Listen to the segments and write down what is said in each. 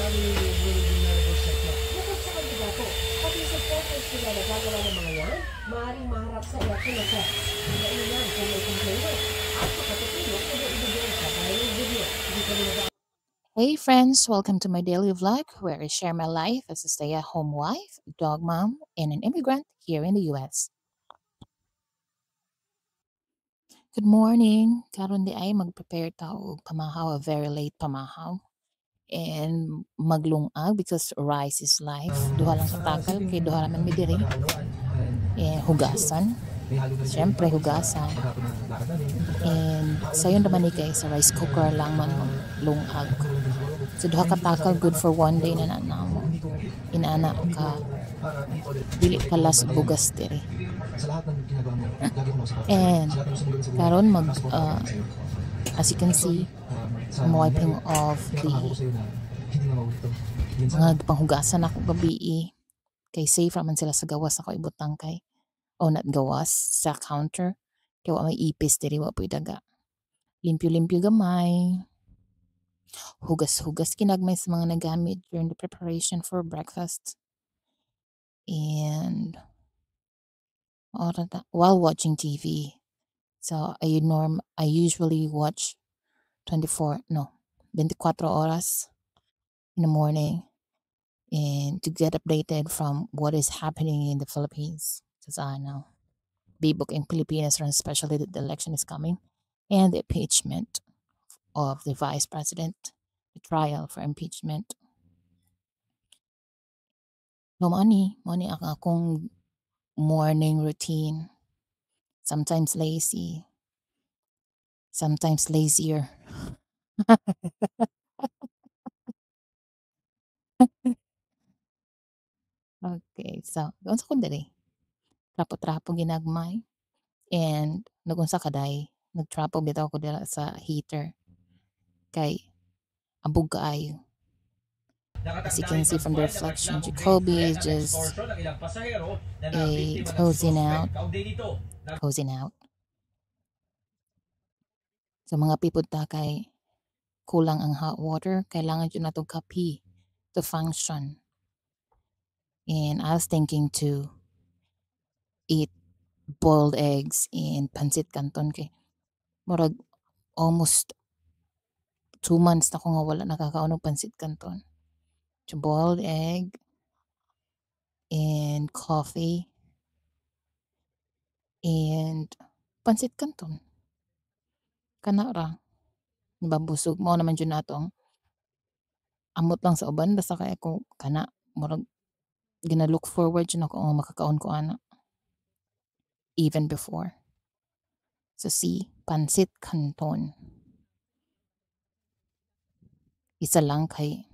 Bukod sa kandidato, pati supporters nila nagagawa ng mga yan, maaaring maharap sa election na test. Mainam kung may complainant at makatutulog kung may ebidensya para yung video. Hindi kami nag Hey friends, welcome to my daily vlog where I share my life as a stay-at-home wife, dog mom, and an immigrant here in the US. Good morning. Karon di ay mag-prepare ta og pamahaw, a very late pamahaw. And maglungag because rice is life. Duha lang katakal kay duha raman mi diri. Hugasan. Siyempre hugasan. And sayon naman ni kay sa rice cooker lang man lungag. So duha katakal good for one day na nanamo. Inaana ka dili ka las bugas diri. And karon as you can see, I'm wiping off the mga panghugasan ako gabi kay safe raman sila sa gawas ako ibutang kay not gawas sa counter kay wa may ipis diri wa puy daga. Limpyo-limpyo gamay. Hugas-hugas kinagmay sa mga nagamit during the preparation for breakfast. And while watching TV. So I usually watch 24 horas in the morning and to get updated from what is happening in the Philippines. Because I know Bibok in Pilipinas, especially that the election is coming, and the impeachment of the vice president, the trial for impeachment. No money ang akong morning routine. Sometimes lazy, sometimes lazier. Okay, so doon sa kundari, trapo-trapo ginagmay. And nagunsa kaday, nagtrapo bitaw ko dira sa heater. Kay abog kaayo. As you can see from the reflection, Jacoby is just closing out. So mga pipod ta kay kulang ang hot water, kailangan yun natong kape to function. And I was thinking to eat boiled eggs and pancit canton kay murag almost 2 months na ko nga wala nakakaon og pancit canton. So boiled egg and coffee and pancit canton. Kana ra. Nababusog mo naman jud natong amot lang sa uban basta kay ako kana murag gina-look forward jud ako nga makakaon ko ana. Even before. So see, pancit canton. Isa lang kay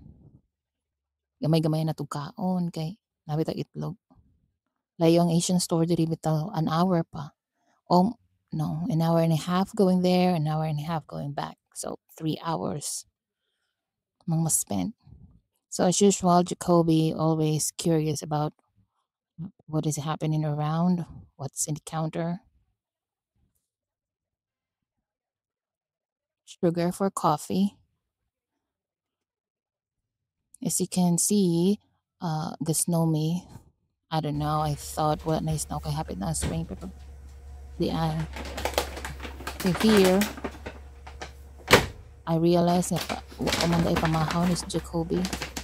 gamay-gamay na tong kaon kay nabitaw itlog. Layo ang Asian store diri bitaw an hour pa. Oh, no, an hour and a half going there, an hour and a half going back. So 3 hours mang mas spent. So as usual, Jacoby always curious about what is happening around, what's in the counter. Sugar for coffee. As you can see, Gasnomi, I don't know, I thought what nice na kay hapit na spring pero di ay. So here, I realized na kumanda ay pamahaw ni si Jacoby.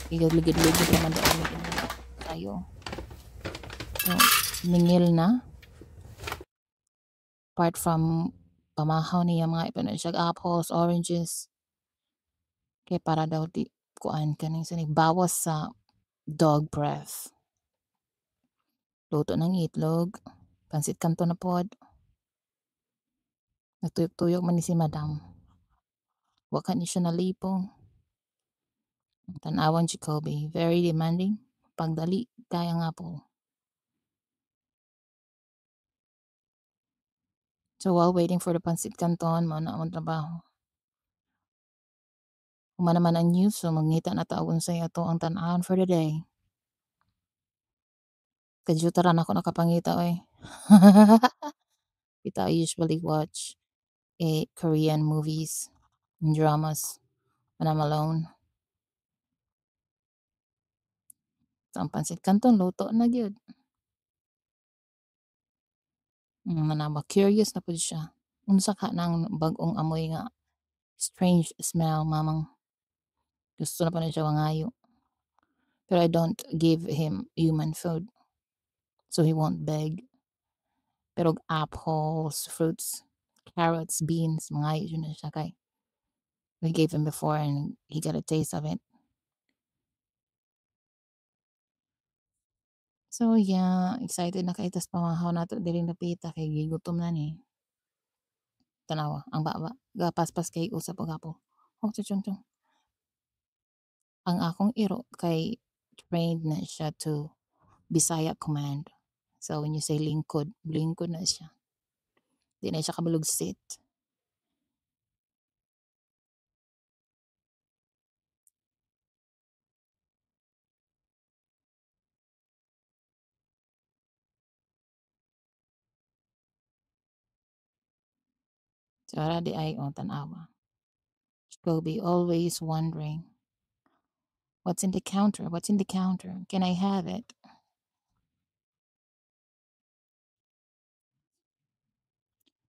Ligid-ligid naman da ay tayo. So, ningil na. Apart from pamahaw niya mga ipanon apples, oranges. Kaya para daw di kuan kaning bawas sa dog breath. Luto ng itlog, pansit kanto na pod. Natuyok-tuyok man ni si madam. Wa ka ni siya nalipong. Tanawan Jacoby, very demanding. Pagdali, kaya nga po. So while waiting for the pansit canton, mao na ang trabaho. Uma naman ang news, so mangita na taon sa ato ang tan-awon for the day. Kadyuta ra ako nakapangita oy. Kita usually watch Korean movies and dramas when I'm alone. ang pansit kanton luto na gyud. Manawa curious na pud siya, unsa ka ng bag-ong amoy nga strange smell mamang gusto na pa na siya mangayo. Pero I don't give him human food, so he won't beg. Pero apples, fruits, carrots, beans, mangayo jud na siya kay we gave him before and he got a taste of it. So yeah, excited na kay tas pamahaw nato diri dapita kay gigutom na ni. Tanawa ang baba gapaspas kay usab og apple. Oh, chuchong chong. Ang akong iro kay trained na siya to Bisaya command. So when you say lingkod, lingkod na siya. Di na siya kabalugsit. So ara di ay oh, tanawa. She'll be always wondering, "What's in the counter? What's in the counter? Can I have it?"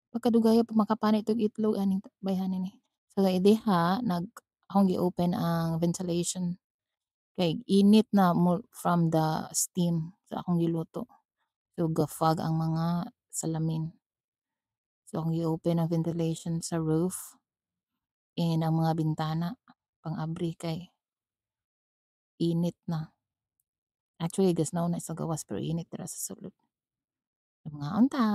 Pagkadugaya pa makapanit og itlog aning bayhanan ni. So diha akong gi-open ang ventilation kay init na mo from the steam sa akong giluto. So gafog ang mga salamin. So akong gi-open ang ventilation sa roof and ang mga bintana pang-abri kay init na. Actually, gasnaw na sa gawas pero init dira sa sulod. Mga unta.